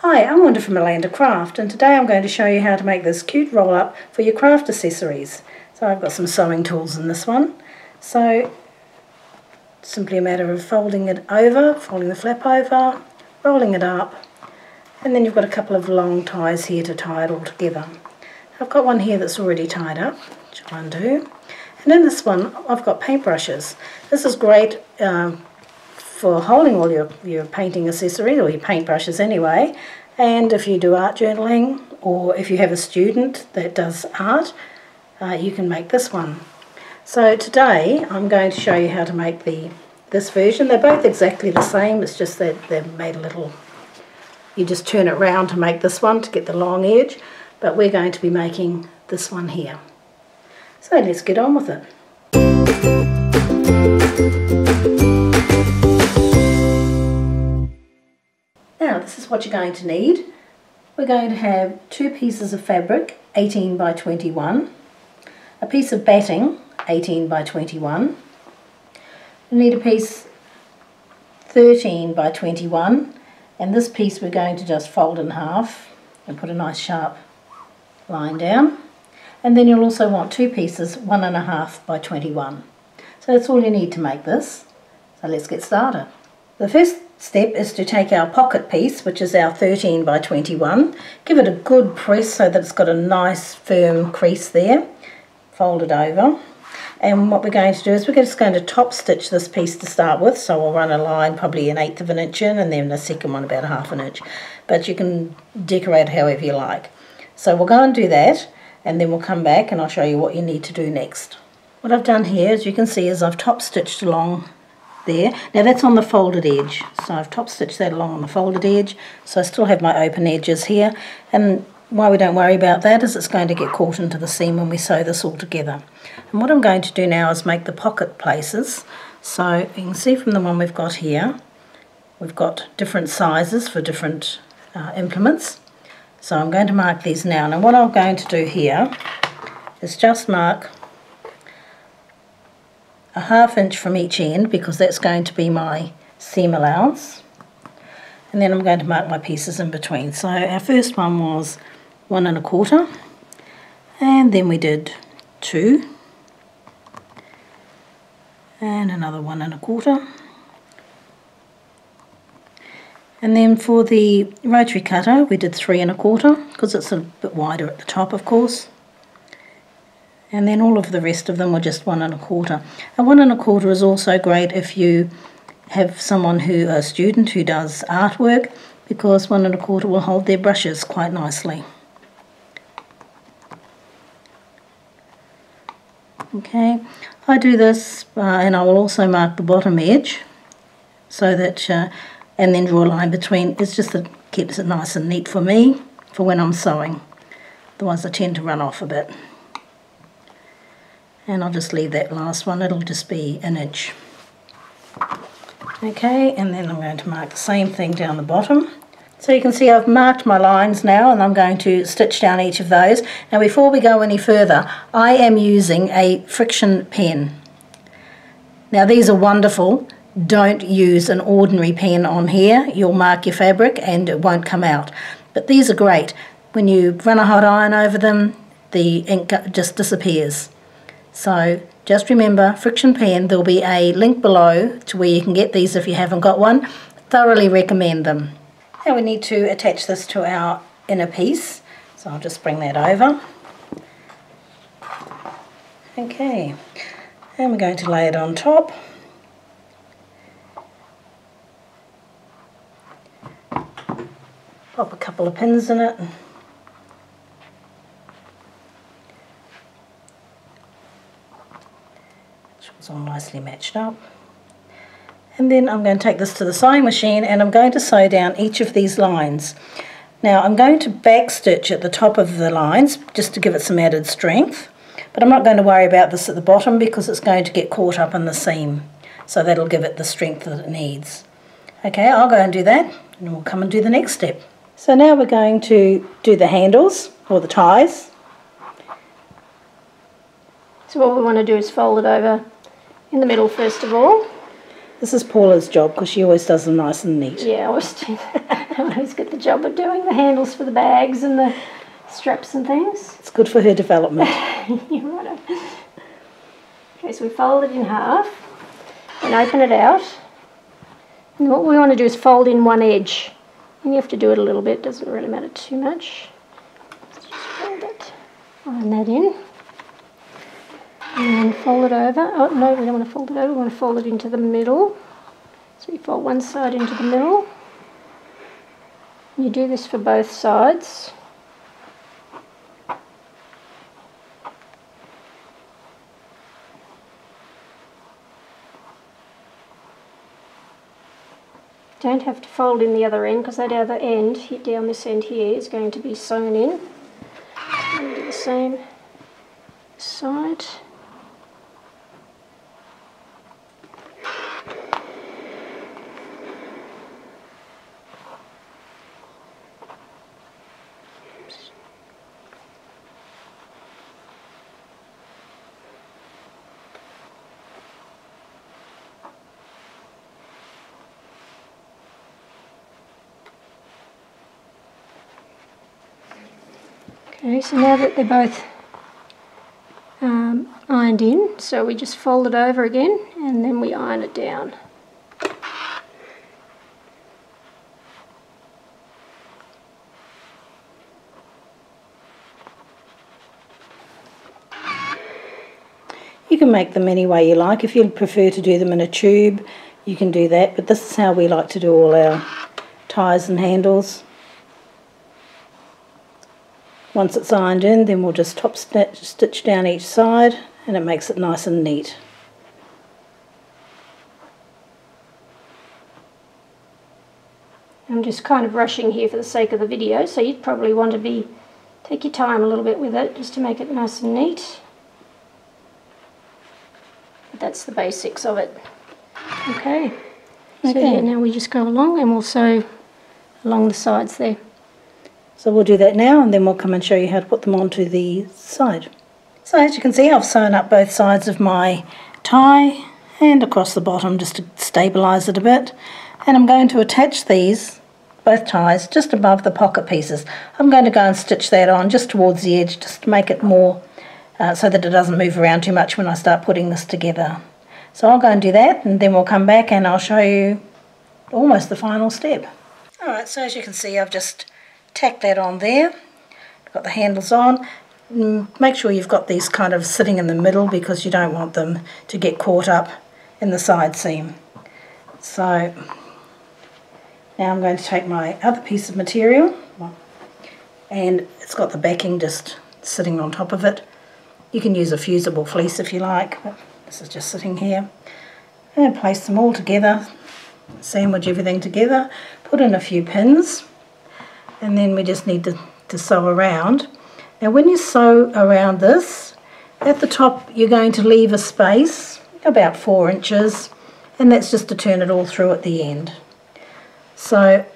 Hi, I'm Wanda from Alanda Craft, and today I'm going to show you how to make this cute roll-up for your craft accessories. So I've got some sewing tools in this one. So it's simply a matter of folding it over, folding the flap over, rolling it up, and then you've got a couple of long ties here to tie it all together. I've got one here that's already tied up, which I'll undo. And in this one I've got paintbrushes. This is great for holding all your painting accessories, or your paintbrushes anyway. And if you do art journaling, or if you have a student that does art, you can make this one. So today I'm going to show you how to make this version. They're both exactly the same, it's just that they've made a little, you just turn it round to make this one to get the long edge, but we're going to be making this one here. So let's get on with it. Now this is what you're going to need. We're going to have 2 pieces of fabric, 18 by 21, a piece of batting, 18 by 21, you need a piece 13 by 21, and this piece we're going to just fold in half and put a nice sharp line down. And then you'll also want 2 pieces, 1.5 by 21. So that's all you need to make this. So let's get started. The first step is to take our pocket piece, which is our 13 by 21, give it a good press so that it's got a nice firm crease there, fold it over, and what we're going to do is we're just going to top stitch this piece to start with. So we'll run a line probably 1/8 of an inch in, and then the second one about 1/2 inch, but you can decorate however you like. So we'll go and do that, and then we'll come back and I'll show you what you need to do next. What I've done here, as you can see, is I've top stitched along there. Now that's on the folded edge, so I've top stitched that along on the folded edge, so I still have my open edges here, and why we don't worry about that is it's going to get caught into the seam when we sew this all together. And what I'm going to do now is make the pocket places. So you can see from the one we've got here, we've got different sizes for different implements. So I'm going to mark these now. Now what I'm going to do here is just mark a 1/2 inch from each end, because that's going to be my seam allowance, and then I'm going to mark my pieces in between. So our first one was 1.25, and then we did 2, and another 1.25, and then for the rotary cutter we did 3.25, because it's a bit wider at the top, of course. And then all of the rest of them were just 1.25. And 1.25 is also great if you have someone a student who does artwork, because 1.25 will hold their brushes quite nicely. Okay, I do this and I will also mark the bottom edge, so that, and then draw a line between. It's just that it keeps it nice and neat for me for when I'm sewing. Otherwise I tend to run off a bit. And I'll just leave that last one, it'll just be 1 inch. Okay, and then I'm going to mark the same thing down the bottom. So you can see I've marked my lines now, and I'm going to stitch down each of those. Now before we go any further, I am using a friction pen. Now these are wonderful. Don't use an ordinary pen on here, you'll mark your fabric and it won't come out. But these are great. When you run a hot iron over them, the ink just disappears. So just remember, friction pen, there'll be a link below to where you can get these if you haven't got one. Thoroughly recommend them. Now we need to attach this to our inner piece, so I'll just bring that over. Okay, and we're going to lay it on top. Pop a couple of pins in it. It's all nicely matched up. And then I'm going to take this to the sewing machine and I'm going to sew down each of these lines. Now I'm going to back stitch at the top of the lines just to give it some added strength, but I'm not going to worry about this at the bottom because it's going to get caught up in the seam, so that'll give it the strength that it needs. Okay, I'll go and do that and we'll come and do the next step. So now we're going to do the handles or the ties. So what we want to do is fold it over in the middle first of all, This is Paula's job because she always does them nice and neat. Yeah, I always get the job of doing the handles for the bags and the straps and things. It's good for her development. You're right. Okay, so we fold it in half and open it out. And what we want to do is fold in one edge. And you have to do it a little bit, doesn't really matter too much. Just fold it, iron that in. And then fold it over. Oh no, we don't want to fold it over, we want to fold it into the middle. So you fold one side into the middle. You do this for both sides. Don't have to fold in the other end because that other end, down this end here, is going to be sewn in. And do the same side. Okay, so now that they're both ironed in, so we just fold it over again and then we iron it down. You can make them any way you like. If you prefer to do them in a tube, you can do that, but this is how we like to do all our ties and handles. Once it's ironed in, then we'll just top stitch down each side and it makes it nice and neat. I'm just kind of rushing here for the sake of the video, so you'd probably want to take your time a little bit with it just to make it nice and neat. But that's the basics of it. Okay. So yeah, now we just go along and we'll sew along the sides there. So we'll do that now and then we'll come and show you how to put them onto the side. So as you can see, I've sewn up both sides of my tie and across the bottom just to stabilise it a bit. And I'm going to attach these, both ties, just above the pocket pieces. I'm going to go and stitch that on just towards the edge just to make it more so that it doesn't move around too much when I start putting this together. So I'll go and do that and then we'll come back and I'll show you almost the final step. Alright, so as you can see, I've just tack that on there, got the handles on. Make sure you've got these kind of sitting in the middle because you don't want them to get caught up in the side seam. So now I'm going to take my other piece of material and it's got the backing just sitting on top of it. You can use a fusible fleece if you like, but this is just sitting here. And place them all together, sandwich everything together, put in a few pins. And then we just need to sew around. Now when you sew around this, at the top you're going to leave a space, about 4 inches, and that's just to turn it all through at the end. So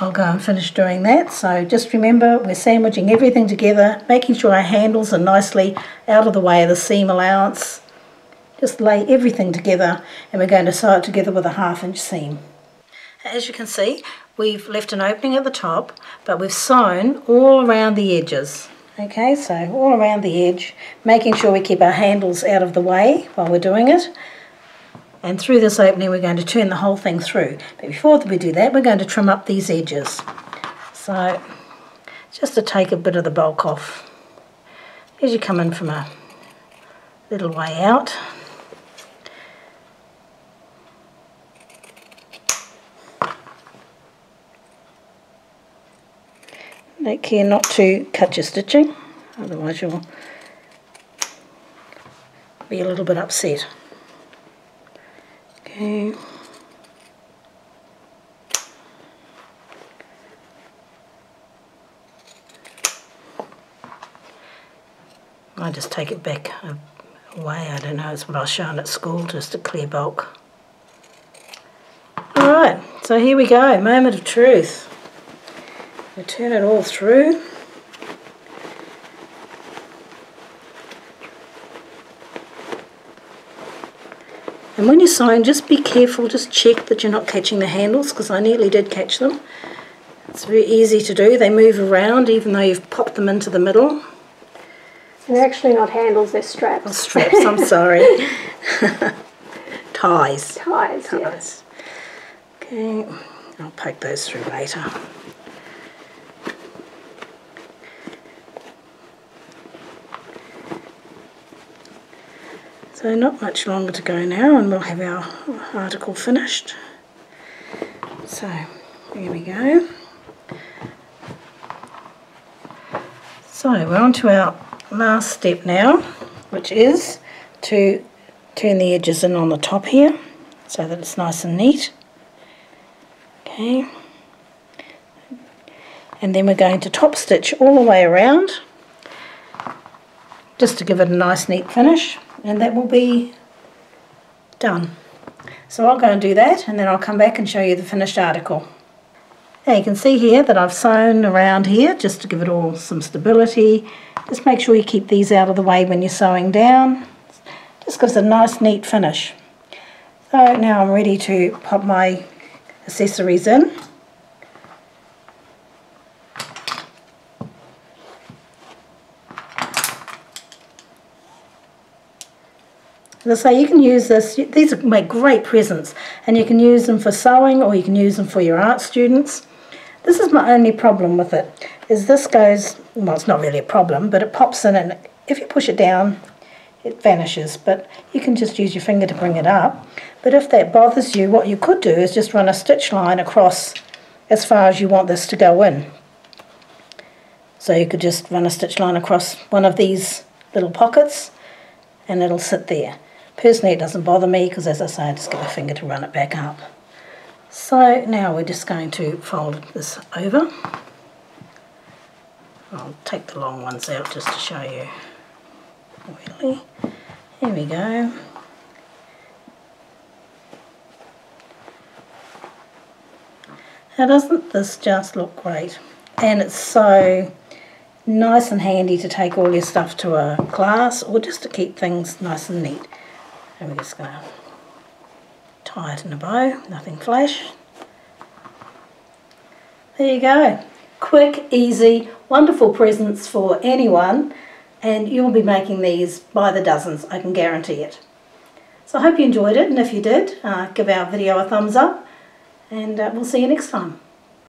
I'll go and finish doing that. So just remember, we're sandwiching everything together, making sure our handles are nicely out of the way of the seam allowance. Just lay everything together and we're going to sew it together with a 1/2 inch seam. As you can see, we've left an opening at the top, but we've sewn all around the edges. Okay, so all around the edge, making sure we keep our handles out of the way while we're doing it. And through this opening we're going to turn the whole thing through. But before we do that, we're going to trim up these edges. So just to take a bit of the bulk off as you come in from a little way out. Take care not to cut your stitching, otherwise you'll be a little bit upset. Okay. I just take it back away, I don't know, it's what I was shown at school, just a clear bulk. Alright, so here we go, moment of truth. We turn it all through. And when you're sewing, just be careful, just check that you're not catching the handles, because I nearly did catch them. It's very easy to do. They move around even though you've popped them into the middle. And they're actually not handles, they're straps. Oh, straps, I'm sorry. Ties. Ties, yes. Okay, I'll poke those through later. So not much longer to go now and we'll have our article finished. So, here we go. So we're on to our last step now, which is to turn the edges in on the top here so that it's nice and neat. Okay, and then we're going to top stitch all the way around just to give it a nice neat finish, and that will be done. So I'll go and do that and then I'll come back and show you the finished article. Now you can see here that I've sewn around here just to give it all some stability. Just make sure you keep these out of the way when you're sewing down. Just gives a nice neat finish. So now I'm ready to pop my accessories in. As I say, you can use this, these make great presents, and you can use them for sewing or you can use them for your art students. This is my only problem with it, is this goes, well, it's not really a problem, but it pops in and if you push it down, it vanishes, but you can just use your finger to bring it up. But if that bothers you, what you could do is just run a stitch line across as far as you want this to go in. So you could just run a stitch line across one of these little pockets and it'll sit there. Personally, it doesn't bother me because, as I say, I just get my finger to run it back up. So now we're just going to fold this over. I'll take the long ones out just to show you. Really. There we go. Now doesn't this just look great? And it's so nice and handy to take all your stuff to a class or just to keep things nice and neat. And we're just going to tie it in a bow, nothing flash. There you go. Quick, easy, wonderful presents for anyone, and you'll be making these by the dozens, I can guarantee it. So I hope you enjoyed it, and if you did, give our video a thumbs up, and we'll see you next time.